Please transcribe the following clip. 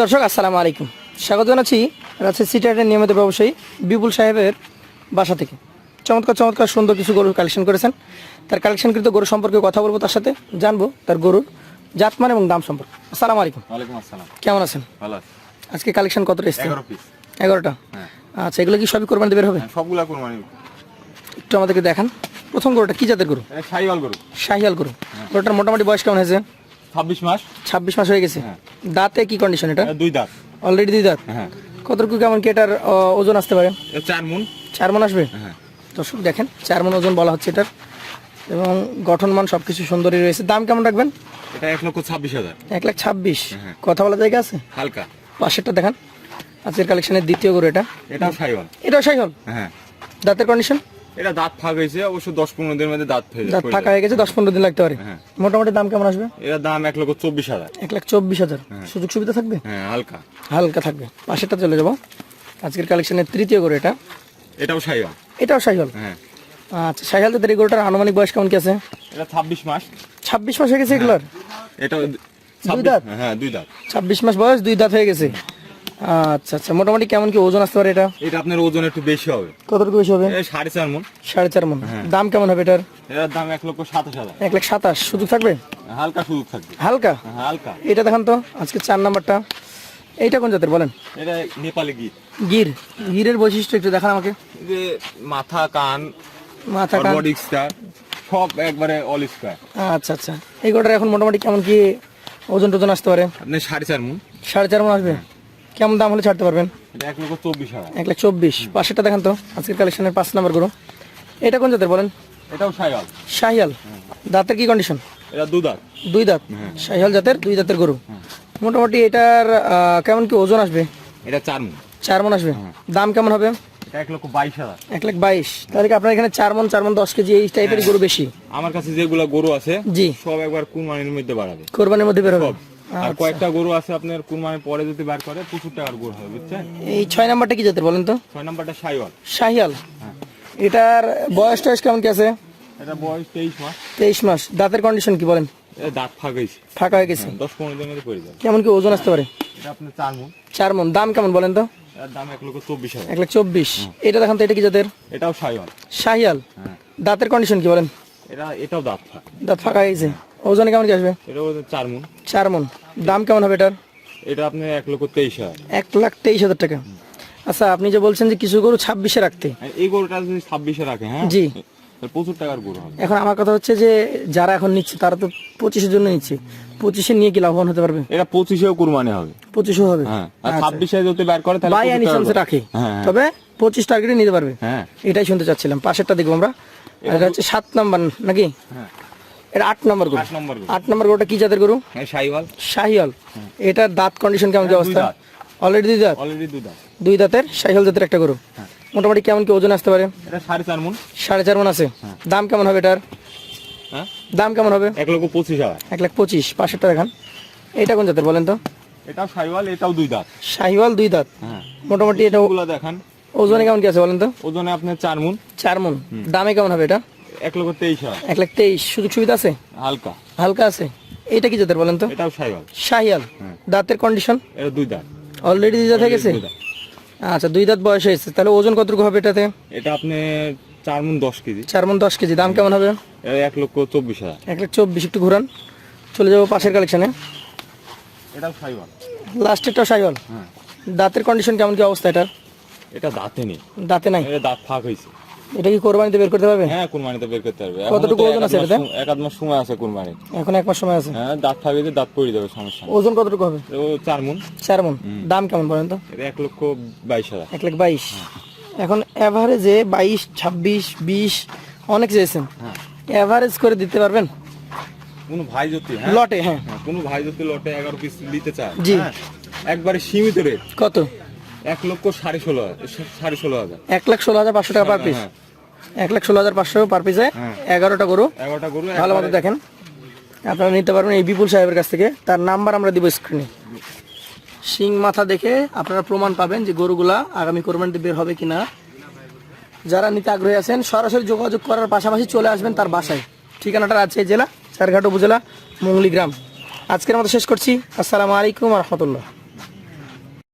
দর্শক আসসালামু আলাইকুম, স্বাগত জানাচ্ছি রাজশাহী সিটি হাটের নিয়মিত ব্যবসায়ী বিপুল সাহেবের বাসা থেকে। চমৎকার চমৎকার সুন্দর কিছু গরু কালেকশন করেছেন। তার কালেকশনকৃত গরু সম্পর্কে কথা বলবো, তার সাথে জানবো তার গরুর জাতমান এবং দাম সম্পর্কে। আসসালামু আলাইকুম। ওয়ালাইকুম আসসালাম। কেমন আছেন? ভালো আছি। আজকে কালেকশন কতটা এসেছে? 11 পিস। 11টা। হ্যাঁ। আচ্ছা, এগুলো কি সবই কোরবানিতে বের হবে? সবগুলা কোরবানি। একটু আমাদেরকে দেখান। প্রথম গরুটা কি জাতের গরু? এটা শাহিওয়াল গরু। শাহিয়াল গরু। গরুটার মোটামুটি বয়স কেমন হয়েছে? 26 মাস। 26 মাস হয়ে গেছে। হ্যাঁ। দাঁতে কি কন্ডিশন এটা? এটা দুই দাঁত। অলরেডি 2 দাঁত। হ্যাঁ। কতটুকু কেমন কি এটার ওজন আসতে পারে? এটা 4 মণ। 4 মণ আসবে। হ্যাঁ। দর্শক দেখেন 4 মণ ওজন বলা হচ্ছে এটার, এবং গঠনমান সবকিছু সুন্দরই রয়েছে। দাম কেমন রাখবেন? এটা 1,26,000। 1,26,000। হ্যাঁ। কথা বলা জায়গা আছে? হালকা। পাশেরটা দেখান। আজকের কালেকশনের দ্বিতীয় গরু এটা। এটাও শাহিওয়াল। এটাও শাহিওয়াল। হ্যাঁ। দাঁতের কন্ডিশন? এটা দাঁত ফাঁক হয়েছে, অবশ্য 10-15 দিনের মধ্যে দাঁত হয়ে দাঁত যাবে। ফাঁকা হয়ে গেছে, 10-15 দিন লাগতে পারে। হ্যাঁ। মোটামুটি দাম কেমন আসবে? এর দাম 1,24,000। 1,24,000। হ্যাঁ। সুযোগ সুবিধা থাকবে? হ্যাঁ, হালকা। হালকা থাকবে। পাশেরটা চলে যাবো। আজকের কালেকশনের তৃতীয় গরু এটা। এটাও শাহিওয়াল। এটাও শাহিওয়াল। হ্যাঁ। আচ্ছা, শাহিওয়াল তো এই গরুটার আনুমানিক বয়স কেমন কি আছে? এটা 26 মাস। 26 মাস হয়ে গেছে এগুলোর? এটাও দুই দাঁত? হ্যাঁ, দুই দাঁত। 26 মাস বয়স, 2 দাঁত হয়ে গেছে। আচ্ছা আচ্ছা, মোটামুটি কেমন কি ওজন আসতে পারে এটা? এটা আপনার ওজন একটু বেশি হবে। কতটুকু বেশি হবে? এটা 4.5 মণ। 4.5 মণ। হ্যাঁ। দাম কেমন হবে এটার? এটার দাম 1,27,000। 1,27,000। সুযোগ থাকবে? হালকা সুযোগ থাকবে। হালকা। হ্যাঁ, হালকা। এটা দেখান তো আজকে 4 নাম্বারটা। এইটা কোন জাতের বলেন? এটা নেপালি গির। গির। গিরের বৈশিষ্ট্য একটু দেখান আমাকে। এই যে মাথা, কান, মাথা, কান। বডি স্টার সব একবারে অল স্কয়ার। আচ্ছা আচ্ছা, এই গরুটার এখন মোটামুটি কেমন কি ওজন টোজন আসতে পারে? আপনি 4.5 মণ। 4.5 মণ আসবে। কেমন দাম হলে ছাড়তে পারবেন? এটা 1,24,000। 1,24,000। পাশেরটা দেখান তো আজকের কালেকশনের 5 নাম্বার গরু। এটা কোন জাতের বলেন? এটাও শাহিওয়াল। শাহিয়াল। দাঁতের কি কন্ডিশন? এটা দুই দাঁত। 2 দাঁত। শাহিয়াল জাতের 2 দাঁতের গরু। মোটামুটি এটার কেমন কি ওজন আসবে? এটা 4 মণ। 4 মণ আসবে। দাম কেমন হবে? এটা 1,22,000। 1,22,000। তাহলে কি আপনার এখানে 4 মণ 10 কেজি এই টাইপের গরু বেশি? আমার কাছে যেগুলা গরু আছে জি, সব একবার কুরবানির মধ্যে বাড়াবে। কোরবানির মধ্যে বের হবে। সব। আর কয়েকটা গরু আছে আপনার কুরবানির পরে যদি বার করে 25 টাকার গরু হবে, বুঝছেন? এই 6 নাম্বারটা কি জাতের বলেন তো? 6 নাম্বারটা শাহিওয়াল। শাহিয়াল। হ্যাঁ। এটার বয়স টয়স কেমন কি আছে? এটা বয়স 23 মাস। 23 মাস। দাঁতের কন্ডিশন কি বলেন? এটা দাঁত ফাঁক হয়েছে। ফাঁকা হয়ে গেছে। 10-15 দিনের মধ্যে পড়ে যাবে। কেমন কি ওজন আসতে পারে? এটা আপনার 4 মণ। 4 মণ। দাম কেমন বলেন তো? এর দাম 1,24,000। 1,24,000। এটা দেখান তো, এটা কি জাতের? এটাও শাহিওয়াল। শাহিয়াল। হ্যাঁ। দাঁতের কন্ডিশন কি বলেন? এটাও দাঁত ফাঁক। দাঁত ফাঁকা হয়ে গেছে। ওজনে কেমন কি আসবে? এটাও 4 মণ। 4 মণ। দাম কেমন হবে এটার? এটা আপনার 1,23,000। 1,23,000 টাকা। আচ্ছা, আপনি যে বলছেন যে কিছু গরু 26-এ রাখতে, এই গরুটা যদি 26-এ রাখে, হ্যাঁ জি, তাহলে 25 টাকার গরু হবে। এখন আমার কথা হচ্ছে যে যারা এখন নিচ্ছে তারা তো 25-এর জন্য নিচ্ছে, 25-এ নিয়ে কি লাভবান হতে পারবে? এটা 25-এও কুরবানি হবে। 25-ও হবে। হ্যাঁ, আর 26-এ যদি বের করে তাহলে বাই 25 এনি টাকা চান্সে করে। রাখে, হ্যাঁ, হ্যাঁ। তবে 25 টার্গেটে নিতে পারবে। হ্যাঁ। এটাই শুনতে চাচ্ছিলাম। পাশেরটা দেখবো আমরা। আর এটা হচ্ছে 7 নাম্বার নাকি? হ্যাঁ। এটা 8 নাম্বার গরু। 8 নম্বর গরু। 8 নাম্বার গরুটা কি জাতের গরু? হ্যাঁ, শাহিওয়াল। শাহিয়াল। এটার দাঁত কন্ডিশন কেমন কি দুই অবস্থা? দাঁত। অলরেডি 2 দাঁত। অলরেডি 2 দাঁত। 2 দাঁতের শাহিয়াল জাতের একটা গরু। মোটামুটি কেমন কি ওজন আসতে পারে? এটা 4.5 মণ। 4.5 মণ আছে। দাম কেমন হবে এটার? হ্যাঁ, দাম কেমন হবে? 1,25,000। 1,25,000। পাশেরটা দেখান। এটা কোন জাতের বলেন তো? এটাও শাহিওয়াল, এটাও 2 দাঁত। শাহিওয়াল 2 দাঁত। হ্যাঁ। মোটামুটি এটা এগুলা দেখান। ওজনে কেমন কি আছে বলেন তো? ওজনে আপনার 4 মণ। 4 মণ। দামে কেমন হবে এটা? 1,23,000। 1,23,000। সুযোগ সুবিধা আছে? হালকা। হালকা আছে। এটা কি জাতের বলেন তো? এটাও শাহিওয়াল। শাহিয়াল। দাঁতের কন্ডিশন? এটা 2 দাঁত। অলরেডি 2 দাঁত হয়ে গেছে। 2 দাঁত। আচ্ছা, 2 দাঁত বয়স হয়েছে। তাহলে ওজন কতটুকু হবে এটাতে? এটা আপনি 4 মণ 10 কেজি। 4 মণ 10 কেজি। দাম কেমন হবে? এটা 1,24,000। 1,24,000। একটু ঘুরান, চলে যাবো পাশের কালেকশনে। এটাও শাহিওয়াল। লাস্টেরটা শাহিওয়াল। হ্যাঁ। দাঁতের কন্ডিশন কেমন কি অবস্থা এটার? এটা দাঁতে নেই। দাঁতে নাই। এটা দাঁত ফাঁক হয়েছে। এটা কি কোরবানিতে বের করতে পারবে? হ্যাঁ, কুরবানিতে বের করতে পারবে। কতটুকু ওজন আছে এটাতে? এক আধ মাস সময় আছে কুরবানি। এখন 1 মাস সময় আছে। হ্যাঁ, দাঁত ফাঁক হয়েছে, দাঁত পড়ে যাবে, সমস্যা নেই। ওজন কতটুকু হবে? ও 4 মণ। 4 মণ। দাম কেমন বলেন তো? এটা 1,22,000। 1,22,000। এখন এভারেজে 22, 26, 20 অনেক চেয়েছেন। হ্যাঁ। এভারেজ করে দিতে পারবেন কোনো ভাই যদি লটে? হ্যাঁ। কোনো ভাই যদি লটে 11 পিস নিতে চায়, জি, হ্যাঁ, একবারে সীমিত রেট। কত? 1,16,500। 1,16,500 টাকা পার পিস। হ্যাঁ। 1,16,500 পার পিসে 11টা গরু। 11টা গরু ভালো মতো দেখেন, আপনারা নিতে পারবেন এই বিপুল সাহেবের কাছ থেকে। তার নাম্বার আমরা দিব স্ক্রিনে। শিং মাথা দেখে আপনারা প্রমাণ পাবেন যে গরুগুলা আগামী কোরবানিতে বের হবে কিনা। যারা নিতে আগ্রহী আছেন সরাসরি যোগাযোগ করার পাশাপাশি চলে আসবেন তার বাসায়। ঠিকানাটা রাজশাহী জেলা চারঘাট উপজেলা মুংলি গ্রাম। আজকের মতো শেষ করছি। আসসালামু আলাইকুম ওয়া রাহমাতুল্লাহ।